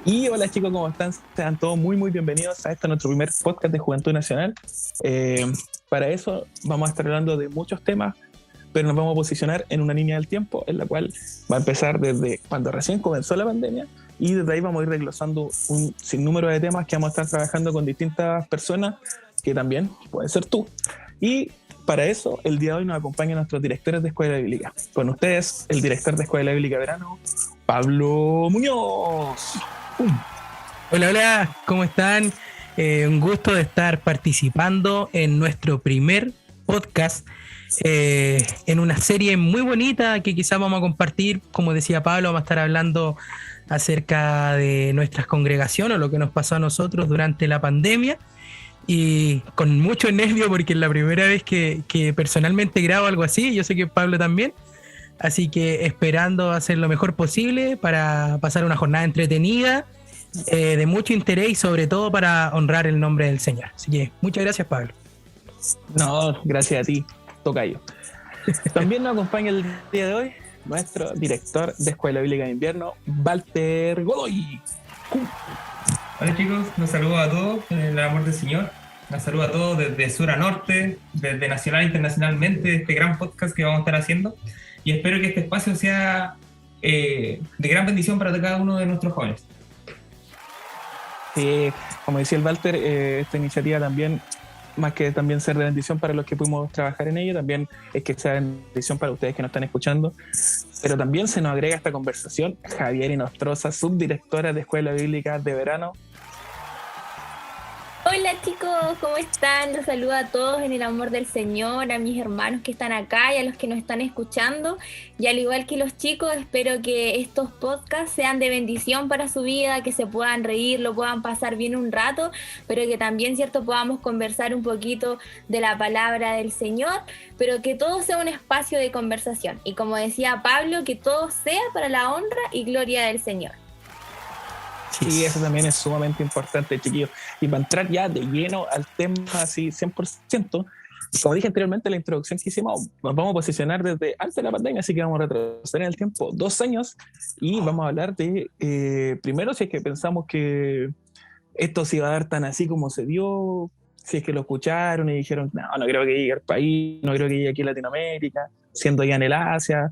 Y hola chicos, ¿cómo están? Sean todos muy bienvenidos a este nuestro primer podcast de Juventud Nacional. Eh, para eso vamos a estar hablando de muchos temas, pero nos vamos a posicionar en una línea del tiempo en la cual va a empezar desde cuando recién comenzó la pandemia y desde ahí vamos a ir desglosando un sinnúmero de temas que vamos a estar trabajando con distintas personas, que también puede ser tú. Y para eso, el día de hoy nos acompañan nuestros directores de Escuela Bíblica. Con ustedes, el director de Escuela Bíblica Verano, Pablo Muñoz. Hola, hola, ¿cómo están? Un gusto de estar participando en nuestro primer podcast, en una serie muy bonita que quizás vamos a compartir. Como decía Pablo, vamos a estar hablando acerca de nuestras congregaciones o lo que nos pasó a nosotros durante la pandemia, y con mucho nervio porque es la primera vez que personalmente grabo algo así. Yo sé que Pablo también. Así que esperando hacer lo mejor posible para pasar una jornada entretenida, de mucho interés y sobre todo para honrar el nombre del Señor. Así que muchas gracias, Pablo. No, gracias a ti, tocayo. También nos acompaña el día de hoy nuestro director de Escuela Bíblica de Invierno, Walter Godoy. Hola chicos, los saludo a todos en el amor del Señor. Los saludo a todos desde sur a norte, desde nacional e internacionalmente, este gran podcast que vamos a estar haciendo. Y espero que este espacio sea de gran bendición para cada uno de nuestros jóvenes. Como decía el Walter, esta iniciativa también, más que también ser de bendición para los que pudimos trabajar en ella, también es que sea de bendición para ustedes que nos están escuchando. Pero también se nos agrega a esta conversación Javier Inostroza, subdirectora de Escuela Bíblica de Verano. Hola chicos, ¿cómo están? Los saludo a todos en el amor del Señor, a mis hermanos que están acá y a los que nos están escuchando. Y al igual que los chicos, espero que estos podcasts sean de bendición para su vida, que se puedan reír, lo puedan pasar bien un rato, pero que también, cierto, podamos conversar un poquito de la palabra del Señor, pero que todo sea un espacio de conversación. Y como decía Pablo, que todo sea para la honra y gloria del Señor. Sí, eso también es sumamente importante, chiquillos. Y para entrar ya de lleno al tema así 100%, como dije anteriormente en la introducción que hicimos, nos vamos a posicionar desde antes de la pandemia, así que vamos a retroceder en el tiempo 2 años y vamos a hablar de, primero, si es que pensamos que esto se iba a dar tan así como se dio, si es que lo escucharon y dijeron, no creo que llegue al país, no creo que llegue aquí a Latinoamérica, siendo ya en el Asia.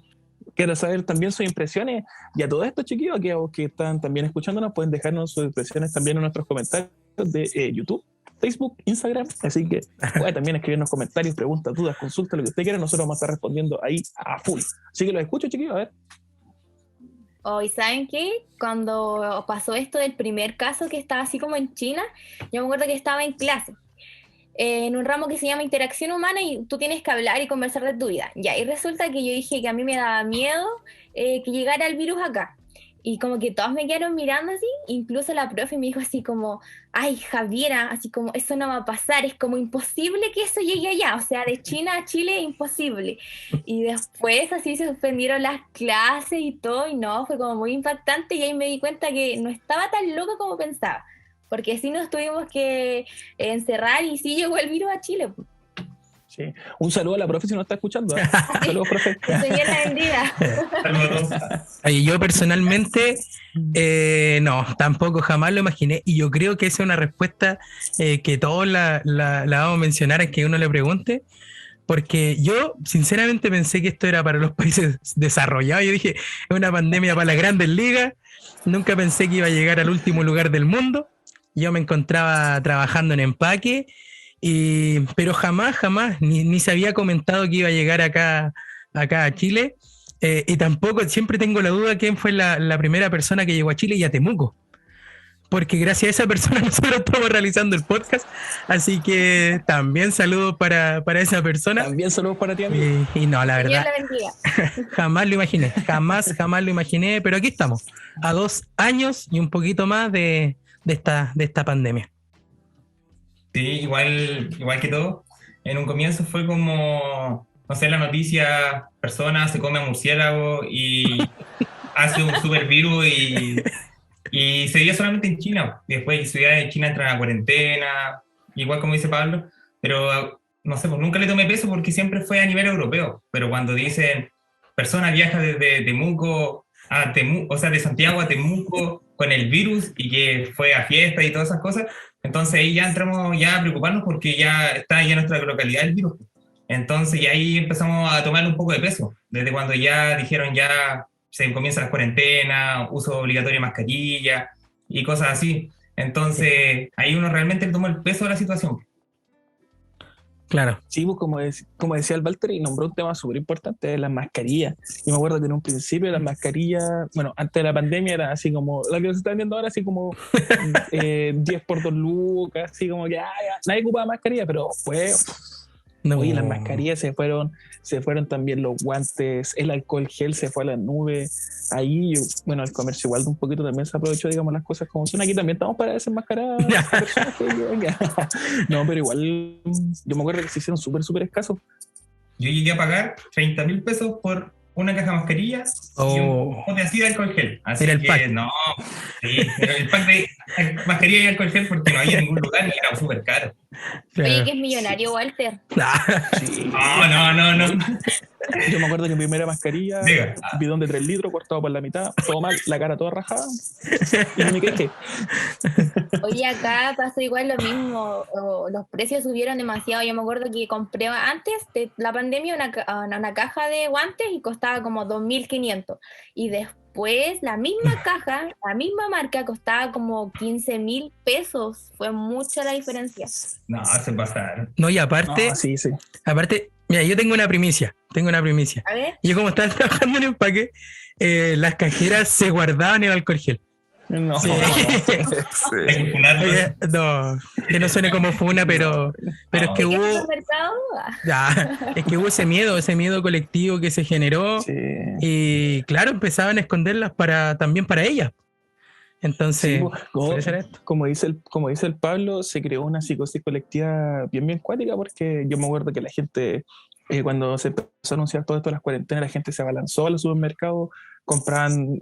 Quiero saber también sus impresiones, y a todo esto, chiquillos, aquí a vos que están también escuchándonos, pueden dejarnos sus impresiones también en nuestros comentarios de YouTube, Facebook, Instagram, así que puede también escribirnos comentarios, preguntas, dudas, consultas, lo que usted quiera, nosotros vamos a estar respondiendo ahí a full. Así que los escucho, chiquillos, a ver. Hoy, ¿saben qué? Cuando pasó esto del primer caso que estaba así como en China, yo me acuerdo que estaba en clase, en un ramo que se llama interacción humana, y tú tienes que hablar y conversar de tu vida. Ya, y resulta que yo dije que a mí me daba miedo que llegara el virus acá. Y como que todos me quedaron mirando así, incluso la profe me dijo así como, ay, Javiera, así como, eso no va a pasar, es como imposible que eso llegue allá, o sea, de China a Chile, imposible. Y después así se suspendieron las clases y todo, y no, fue como muy impactante, y ahí me di cuenta que no estaba tan loca como pensaba, porque sí nos tuvimos que encerrar y sí llegó el virus a Chile. Sí. Un saludo a la profe si nos está escuchando, ¿eh? Saludos, profe. Que se llena el día. Saludos a todos. Oye, yo personalmente, no, tampoco jamás lo imaginé, y yo creo que esa es una respuesta que todos la vamos a mencionar a que uno le pregunte, porque yo sinceramente pensé que esto era para los países desarrollados. Yo dije, es una pandemia para las grandes ligas, nunca pensé que iba a llegar al último lugar del mundo. Yo me encontraba trabajando en empaque, pero jamás, ni se había comentado que iba a llegar acá a Chile. Y tampoco, siempre tengo la duda quién fue la primera persona que llegó a Chile y a Temuco, porque gracias a esa persona nosotros estamos realizando el podcast, así que también saludos para esa persona. También saludos para ti, amigo. Y no, la verdad, Dios la bendiga. jamás lo imaginé, jamás lo imaginé, pero aquí estamos, a 2 años y un poquito más de esta pandemia. Sí, igual que todo. En un comienzo fue como, no sé, la noticia, persona se come a murciélago y hace un super virus y se dio solamente en China. Y después ciudades de China entran a cuarentena, igual como dice Pablo, pero no sé, pues nunca le tomé peso porque siempre fue a nivel europeo. Pero cuando dicen persona viaja desde Temuco a Temuco, o sea, de Santiago a Temuco con el virus y que fue a fiestas y todas esas cosas. Entonces ahí ya entramos ya a preocuparnos porque ya está ya en nuestra localidad el virus. Entonces y ahí empezamos a tomar un poco de peso, desde cuando ya dijeron ya se comienza la cuarentena, uso obligatorio de mascarilla y cosas así. Entonces ahí uno realmente le tomó el peso de la situación. Claro. Sí, pues como decía el Walter, y nombró un tema súper importante, las mascarillas. Y me acuerdo que en un principio las mascarillas, bueno, antes de la pandemia era así como, la que se está viendo ahora, así como 10 por 2 lucas, así como que nadie ocupaba mascarilla, pero fue... No. Oye, las mascarillas se fueron también los guantes, el alcohol gel se fue a la nube. Ahí, bueno, el comercio igual un poquito también se aprovechó, digamos, las cosas como son. Aquí también estamos para desenmascarar a personas que venga. No, pero igual, yo me acuerdo que se hicieron súper escasos. Yo llegué a pagar 30.000 pesos por una caja de mascarillas y un bote así de alcohol gel. Así era el que pack. no, sí, era el pack de mascarilla y alcohol gel porque no había en ningún lugar y era súper caro. Oye, que es millonario, Walter. Sí. No. Yo me acuerdo que mi primera mascarilla, Diga. bidón de 3 litros, cortado por la mitad, todo mal, la cara toda rajada. Y no me quejé. Oye, acá pasó igual lo mismo. Los precios subieron demasiado. Yo me acuerdo que compré antes de la pandemia una caja de guantes y costaba como 2.500. Y después la misma caja, la misma marca, costaba como 15.000 pesos. Fue mucha la diferencia. No, se pasaron. No, y aparte, No, sí. aparte, mira, yo tengo una primicia. A ver. Yo como estaba trabajando en empaque, las cajeras se guardaban el alcohol gel. No. Sí. Hay que funarlos. Oye, no, que no suene como funa, pero es que ¿En qué hubo, supermercado? es que hubo ese miedo colectivo que se generó Sí. y claro, empezaban a esconderlas también para ellas. Entonces, Sí, pues, por eso era esto. como dice el Pablo, se creó una psicosis colectiva bien cuática, porque yo me acuerdo que la gente, cuando se empezó a anunciar todo esto de las cuarentenas, la gente se abalanzó a los supermercados, compraban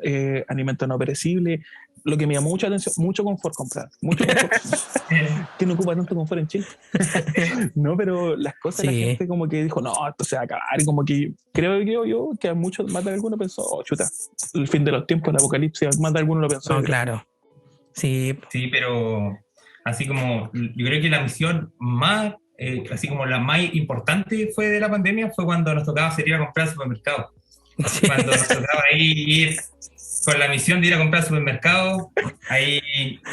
alimentos no perecibles, lo que me llamó mucha atención, mucho confort comprar, mucho confort, que no ocupa tanto confort en Chile. No, pero las cosas, la Sí. gente como que dijo, no, esto se va a acabar, y como que creo yo que a muchos, más de alguno pensó, oh, chuta, el fin de los tiempos, el apocalipsis, más de alguno lo pensó. No, claro. Sí, Sí, pero así como yo creo que la misión más, así como la más importante fue de la pandemia fue cuando nos tocaba salir a comprar al supermercado. sí. Cuando nos tocaba ahí ir con la misión de ir a comprar al supermercado, ahí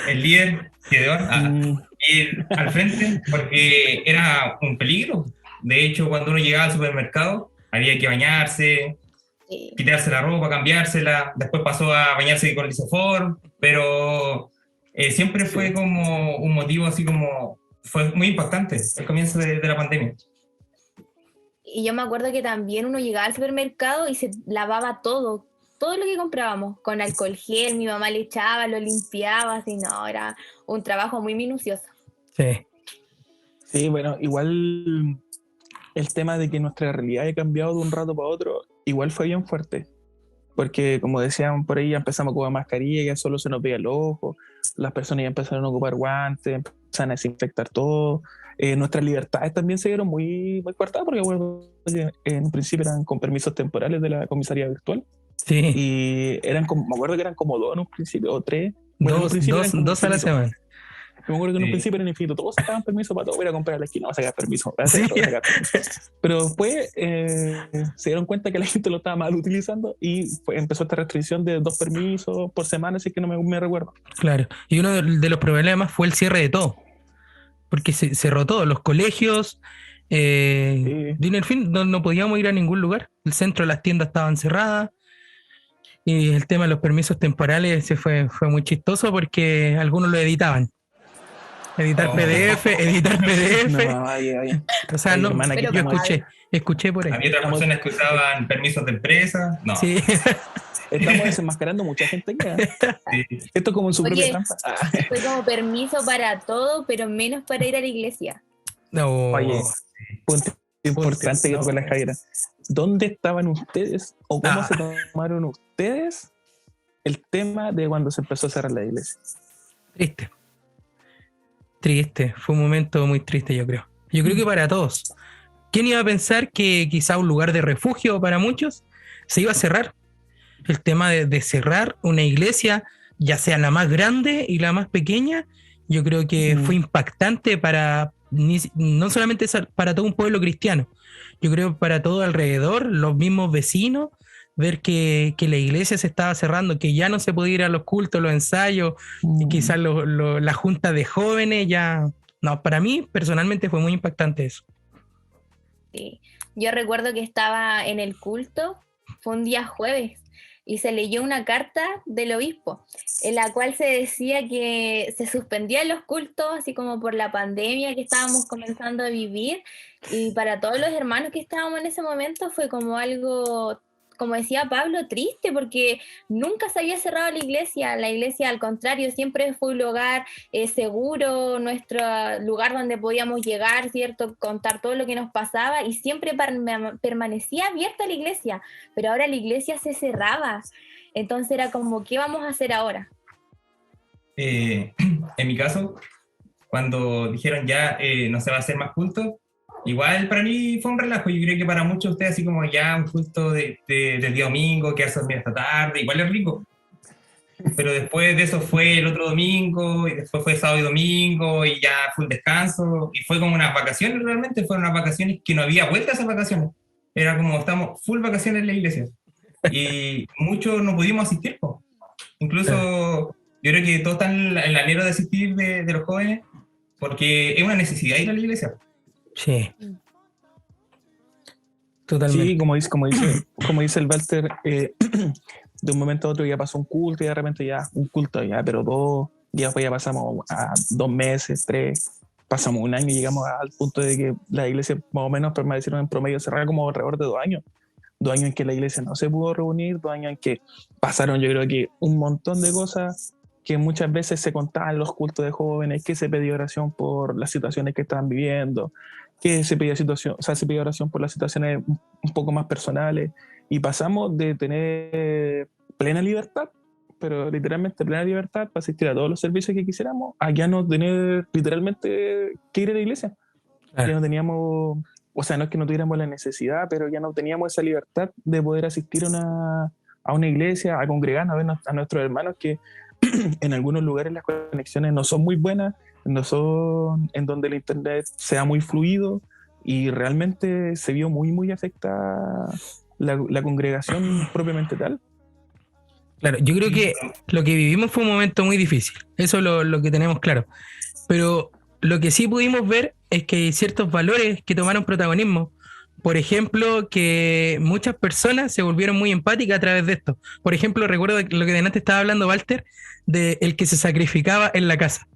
el líder, Gedeón, ir al frente porque era un peligro. De hecho, cuando uno llegaba al supermercado, había que bañarse, Sí. quitarse la ropa, cambiársela, después pasó a bañarse con lisoform, pero siempre fue como un motivo así como, fue muy impactante el comienzo de la pandemia. Y yo me acuerdo que también uno llegaba al supermercado y se lavaba todo lo que comprábamos, con alcohol gel, mi mamá le echaba, lo limpiaba, así no, era un trabajo muy minucioso. Sí. Sí, bueno, igual el tema de que nuestra realidad haya cambiado de un rato para otro, igual fue bien fuerte. Porque, como decían por ahí, ya empezamos a ocupar mascarilla, ya solo se nos veía el ojo, las personas ya empezaron a ocupar guantes, empezaron a desinfectar todo. Nuestras libertades también se vieron muy cortadas, porque bueno, en un principio eran con permisos temporales de la comisaría virtual. Sí. Y eran como, me acuerdo que eran como 2 en un principio, o 3. Bueno, en un Dos principio eran como a la infinito. semana. Me acuerdo que en un Sí. principio era infinito, todos sacaban permiso para todo, voy a ir a comprar a la esquina, voy a sacar permiso. Sí. Pero después se dieron cuenta que la gente lo estaba mal utilizando y empezó esta restricción de 2 permisos por semana, así que no me recuerdo. Claro. Y uno de los problemas fue el cierre de todo. Porque se cerró todo, los colegios, Sí. y en fin, no podíamos ir a ningún lugar. El centro de las tiendas estaban cerradas. Y el tema de los permisos temporales fue muy chistoso porque algunos lo editaban. Editar Oh. PDF. No, ay. O sea, Ay, no, hermana, yo aquí escuché por ahí. Había otras personas que usaban permisos de empresa. No. Sí. estamos desenmascarando mucha gente aquí. Sí. Esto es como en su Oye. propia trampa. Fue como permiso para todo, pero menos para ir a la iglesia. No. Oye, punto importante que no. tocó la Jaira. ¿Dónde estaban ustedes o cómo Ah. se tomaron ustedes el tema de cuando se empezó a cerrar la iglesia? Triste. Fue un momento muy triste, yo creo. Yo creo que para todos. ¿Quién iba a pensar que quizá un lugar de refugio para muchos se iba a cerrar? El tema de cerrar una iglesia ya sea la más grande y la más pequeña, yo creo que fue impactante para no solamente para todo un pueblo cristiano, yo creo para todo alrededor, los mismos vecinos, ver que la iglesia se estaba cerrando, que ya no se podía ir a los cultos, los ensayos, y quizás la junta de jóvenes ya... No, para mí personalmente fue muy impactante eso. Sí. Yo recuerdo que estaba en el culto, fue un día jueves, y se leyó una carta del obispo, en la cual se decía que se suspendían los cultos, así como por la pandemia que estábamos comenzando a vivir, y para todos los hermanos que estábamos en ese momento fue como algo, como decía Pablo, triste, porque nunca se había cerrado la iglesia al contrario, siempre fue un lugar seguro, nuestro lugar donde podíamos llegar, ¿cierto? Contar todo lo que nos pasaba, y siempre permanecía abierta la iglesia, pero ahora la iglesia se cerraba, entonces era como, ¿qué vamos a hacer ahora? En mi caso, cuando dijeron ya no se va a hacer más culto, igual para mí fue un relajo. Yo creo que para muchos de ustedes, así como ya un culto del día domingo, que hace dormir hasta tarde, igual es rico. Pero después de eso fue el otro domingo, y después fue sábado y domingo, y ya fue un descanso, y fue como unas vacaciones realmente, fueron unas vacaciones que no había vuelta a esas vacaciones. Era como, estamos full vacaciones en la iglesia. Y muchos no pudimos asistir, po. Incluso yo creo que todos están en el anhelo de asistir de los jóvenes, porque es una necesidad ir a la iglesia. Sí. Totalmente. Sí, como dice el Walter, de un momento a otro ya pasó un culto y de repente ya un culto ya, pero dos, ya después ya pasamos a 2 meses, 3, pasamos un año y llegamos al punto de que la iglesia más o menos permanecieron en promedio cerrada como alrededor de 2 años. 2 años en que la iglesia no se pudo reunir, 2 años en que pasaron, yo creo que un montón de cosas que muchas veces se contaban en los cultos de jóvenes, que se pedía oración por las situaciones que estaban viviendo, que se pedía oración por las situaciones un poco más personales, y pasamos de tener plena libertad, pero literalmente plena libertad para asistir a todos los servicios que quisiéramos, a ya no tener literalmente que ir a la iglesia. Ya no teníamos, o sea, no es que no tuviéramos la necesidad, pero ya no teníamos esa libertad de poder asistir a una iglesia, a congregarnos, a ver a nuestros hermanos, que en algunos lugares las conexiones no son muy buenas, no son en donde el internet sea muy fluido, y realmente se vio muy, muy afectada la congregación propiamente tal. Claro, yo creo que lo que vivimos fue un momento muy difícil, eso es lo que tenemos claro, pero lo que sí pudimos ver es que hay ciertos valores que tomaron protagonismo. Por ejemplo, que muchas personas se volvieron muy empáticas a través de esto. Por ejemplo, recuerdo lo que delante estaba hablando Walter, de el que se sacrificaba en la casa,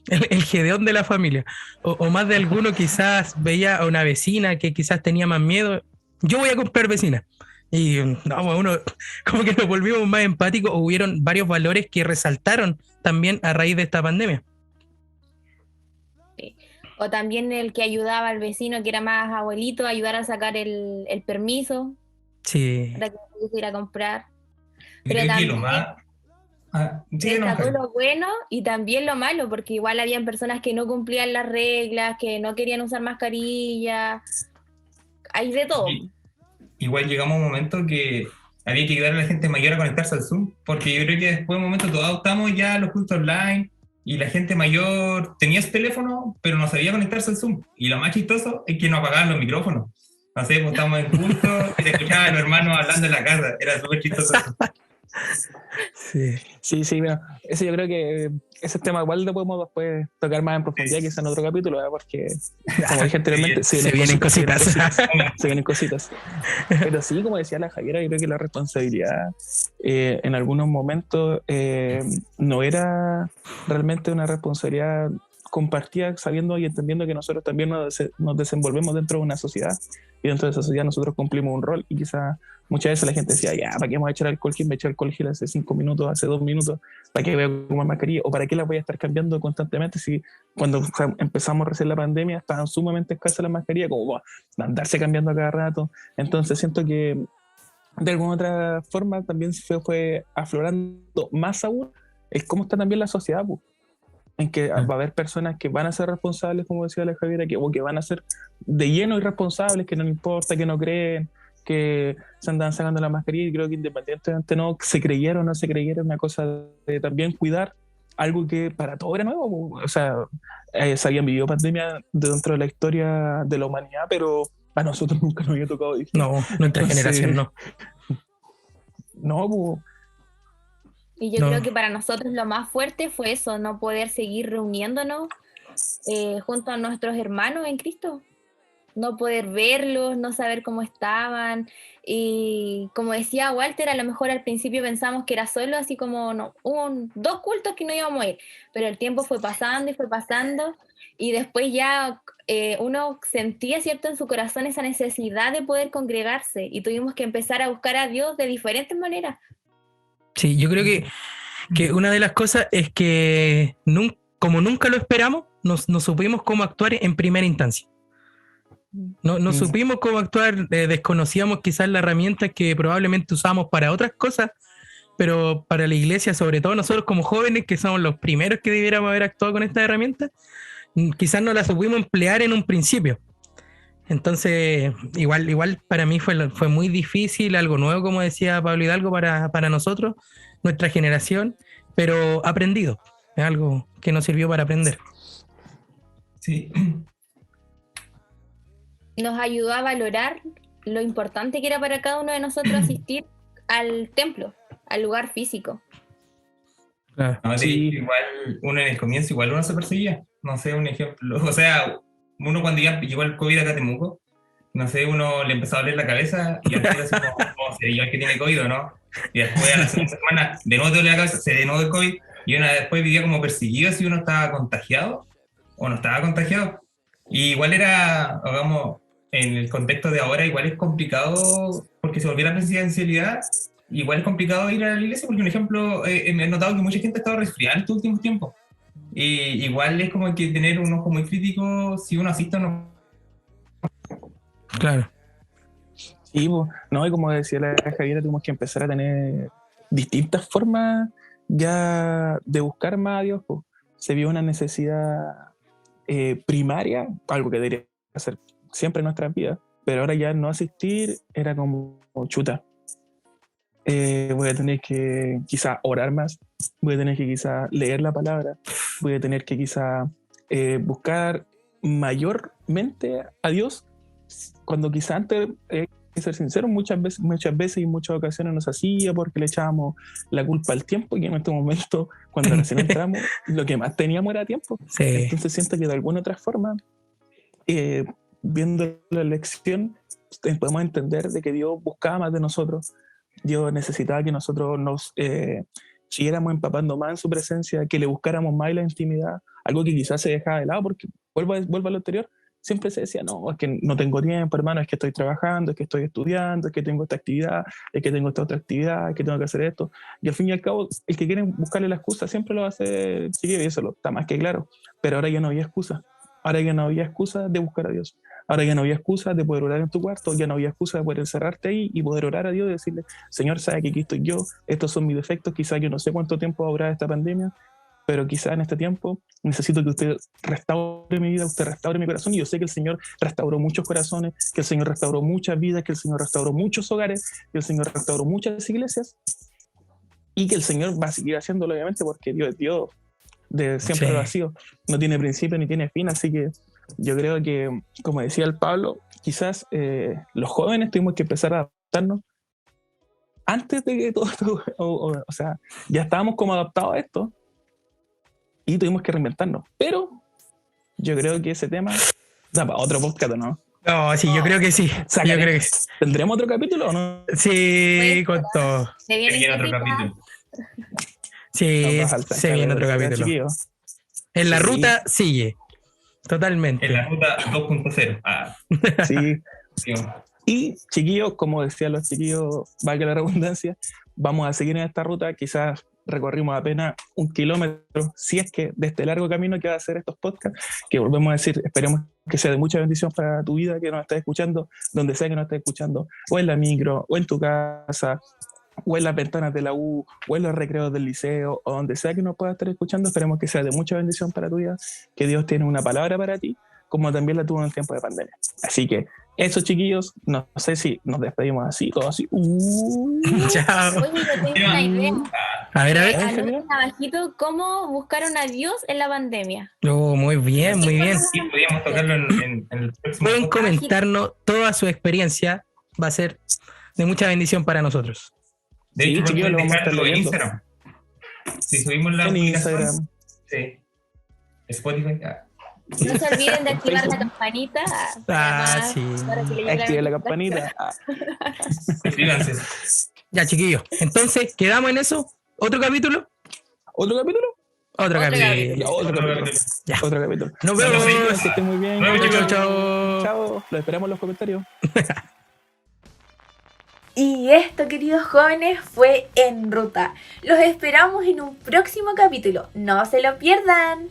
el Gedeón de la familia, o más de alguno quizás veía a una vecina que quizás tenía más miedo. Yo voy a comprar vecina. Y no, uno como que nos volvimos más empáticos, o hubieron varios valores que resaltaron también a raíz de esta pandemia. O también el que ayudaba al vecino que era más abuelito, ayudar a sacar el permiso, sí, para que pudiese ir a comprar. Pero Pero también también destacó lo bueno y también lo malo, porque igual habían personas que no cumplían las reglas, que no querían usar mascarilla, hay de todo. Igual llegamos a un momento que había que ayudar a la gente mayor a conectarse al Zoom, porque yo creo que después de un momento todos adoptamos ya los cultos online, y la gente mayor tenía su teléfono, pero no sabía conectarse al Zoom. Y lo más chistoso es que no apagaban los micrófonos. No sé, pues estábamos en culto y se escuchaban a los hermanos hablando en la casa. Era súper chistoso. Sí, bueno, eso yo creo que ese tema igual lo podemos después tocar más en profundidad, quizás en otro capítulo, ¿verdad? Porque, como dije anteriormente, se vienen cositas. Se vienen cositas. Pero sí, como decía la Javiera, yo creo que la responsabilidad en algunos momentos no era realmente una responsabilidad compartida, sabiendo y entendiendo que nosotros también nos desenvolvemos dentro de una sociedad, y dentro de esa sociedad nosotros cumplimos un rol, y quizás muchas veces la gente decía, ya, ¿para qué vamos a echar alcohol gel? Me eché alcohol gel hace 5 minutos, hace 2 minutos, ¿para qué voy a comer mascarilla? ¿O para qué la voy a estar cambiando constantemente si cuando empezamos recién la pandemia estaban sumamente escasas las mascarillas, como andarse cambiando a cada rato? Entonces siento que de alguna otra forma también fue aflorando más aún el cómo está también la sociedad, pues, en que va a haber personas que van a ser responsables, como decía la Javiera, o que van a ser de lleno irresponsables, que no les importa, que no creen, que se andaban sacando la mascarilla, y creo que independientemente no se creyera o no se creyera, una cosa de también cuidar algo que para todo era nuevo. O sea, se habían vivido pandemias dentro de la historia de la humanidad, pero a nosotros nunca nos había tocado vivir. No, nuestra Entonces, generación no. No, pues, Y yo No. creo que para nosotros lo más fuerte fue eso, no poder seguir reuniéndonos junto a nuestros hermanos en Cristo. No poder verlos, no saber cómo estaban. Y como decía Walter, a lo mejor al principio pensamos que era solo así como no, hubo 2 cultos que no íbamos a ir, pero el tiempo fue pasando y fue pasando, y después ya uno sentía, ¿cierto?, en su corazón esa necesidad de poder congregarse, y tuvimos que empezar a buscar a Dios de diferentes maneras. Sí, yo creo que una de las cosas es que como nunca lo esperamos, no supimos cómo actuar en primera instancia. No supimos cómo actuar, desconocíamos quizás la herramienta que probablemente usamos para otras cosas, pero para la iglesia, sobre todo nosotros como jóvenes, que somos los primeros que debiéramos haber actuado con esta herramienta, quizás no la supimos emplear en un principio. Entonces, igual para mí fue muy difícil, algo nuevo, como decía Pablo Hidalgo, para nosotros, nuestra generación, pero aprendido. Es algo que nos sirvió para aprender. Sí. Nos ayudó a valorar lo importante que era para cada uno de nosotros asistir al templo, al lugar físico. Claro. No, Sí. igual uno en el comienzo, igual uno se perseguía. No sé, un ejemplo. O sea, uno cuando ya llegó el COVID acá a Temuco, no sé, uno le empezó a doler la cabeza y al tiro así como se el que tiene COVID o no. Y después a la segunda semana, de nuevo te duele la cabeza, se de nuevo el COVID. Y uno después vivía como perseguido si uno estaba contagiado o no estaba contagiado. Y igual era, digamos, en el contexto de ahora, igual es complicado porque se volvió la presencialidad. Igual es complicado ir a la iglesia porque, por ejemplo, he notado que mucha gente ha estado resfriada en estos últimos tiempos. Y igual es como que tener un ojo muy crítico si uno asiste o no. Claro. sí, pues, no, y como decía la Javiera, tuvimos que empezar a tener distintas formas ya de buscar más a Dios, pues. Se vio una necesidad primaria, algo que debería hacer siempre en nuestras vidas, pero ahora ya no asistir era como chuta. Voy a tener que quizá orar más, voy a tener que quizá leer la palabra, voy a tener que quizá buscar mayormente a Dios, cuando quizá antes, que ser sincero, muchas veces y en muchas ocasiones nos hacía porque le echábamos la culpa al tiempo, y en este momento, cuando recién entramos, lo que más teníamos era tiempo. Sí. Entonces siento que de alguna otra forma, viendo la lección, podemos entender de que Dios buscaba más de nosotros. Dios necesitaba que nosotros nos siguiéramos empapando más en su presencia, que le buscáramos más en la intimidad, algo que quizás se dejaba de lado, porque vuelvo a lo anterior, siempre se decía, no, es que no tengo tiempo, hermano, es que estoy trabajando, es que estoy estudiando, es que tengo esta actividad, es que tengo esta otra actividad, es que tengo que hacer esto. Y al fin y al cabo, el que quiere buscarle la excusa siempre lo va a hacer, sí, y eso está más que claro. Pero ahora ya no había excusa. Ahora ya no había excusa de buscar a Dios. Ahora ya no había excusa de poder orar en tu cuarto, ya no había excusa de poder encerrarte ahí y poder orar a Dios y decirle, Señor, sabe que aquí estoy yo, estos son mis defectos, quizás yo no sé cuánto tiempo va a durar esta pandemia, pero quizás en este tiempo necesito que usted restaure mi vida, usted restaure mi corazón, y yo sé que el Señor restauró muchos corazones, que el Señor restauró muchas vidas, que el Señor restauró muchos hogares, que el Señor restauró muchas iglesias, y que el Señor va a seguir haciéndolo, obviamente, porque Dios es Dios, siempre Sí. lo ha sido, no tiene principio ni tiene fin, así que yo creo que, como decía el Pablo, quizás los jóvenes tuvimos que empezar a adaptarnos antes de que todo esto, o sea, ya estábamos como adaptados a esto y tuvimos que reinventarnos, pero yo creo que ese tema da para otro podcast, ¿no? No, sí, yo creo que sí. Sácale. Yo creo que sí. ¿Tendremos otro capítulo o no? Sí, con todo. Se vienen Viene otro cositas. capítulo. Sí, Nos va a faltar se viene otro caleta, capítulo. chiquillos. En la Sí. ruta sigue. Totalmente. En la ruta 2.0. Sí. Sí. Y chiquillos, como decían los chiquillos, valga la redundancia, vamos a seguir en esta ruta. Quizás recorrimos apenas 1 kilómetro, si es que de este largo camino que va a hacer estos podcasts, que volvemos a decir, esperemos que sea de mucha bendición para tu vida, que nos estés escuchando, donde sea que nos estés escuchando, o en la micro, o en tu casa, o en las ventanas de la U, o en los recreos del liceo, o donde sea que nos puedas estar escuchando. Esperemos que sea de mucha bendición para tu vida, que Dios tiene una palabra para ti, como también la tuvo en el tiempo de pandemia. Así que eso, chiquillos, no sé si nos despedimos así, todo así. Chao. Oye, yo tengo una idea. A ver. Anoten abajito cómo buscaron a Dios en la pandemia. Oh, muy bien, muy bien. Sí, podríamos tocarlo en el próximo Pueden podcast. comentarnos toda su experiencia. Va a ser de mucha bendición para nosotros. De Sí, hecho, chiquillos, lo pueden vamos a estar dejarlo en leyendo. Instagram. Si subimos la En publicación, Instagram. sí. Spotify. No se olviden de activar la campanita. Sí. Para que le llegue Active la notificación. campanita. Suscríbanse. Ya, chiquillos. Entonces, ¿quedamos en eso? ¿Otro capítulo? ¿Otro capítulo? Otro Otro capítulo. capítulo. Ya, otro capítulo. Ya. Otro capítulo. Nos Bueno, vemos. señores, que estén muy bien. Nos vemos, Chao, chicos. chao. Chao. Lo esperamos en los comentarios. Y esto, queridos jóvenes, fue En Ruta. Los esperamos en un próximo capítulo. No se lo pierdan.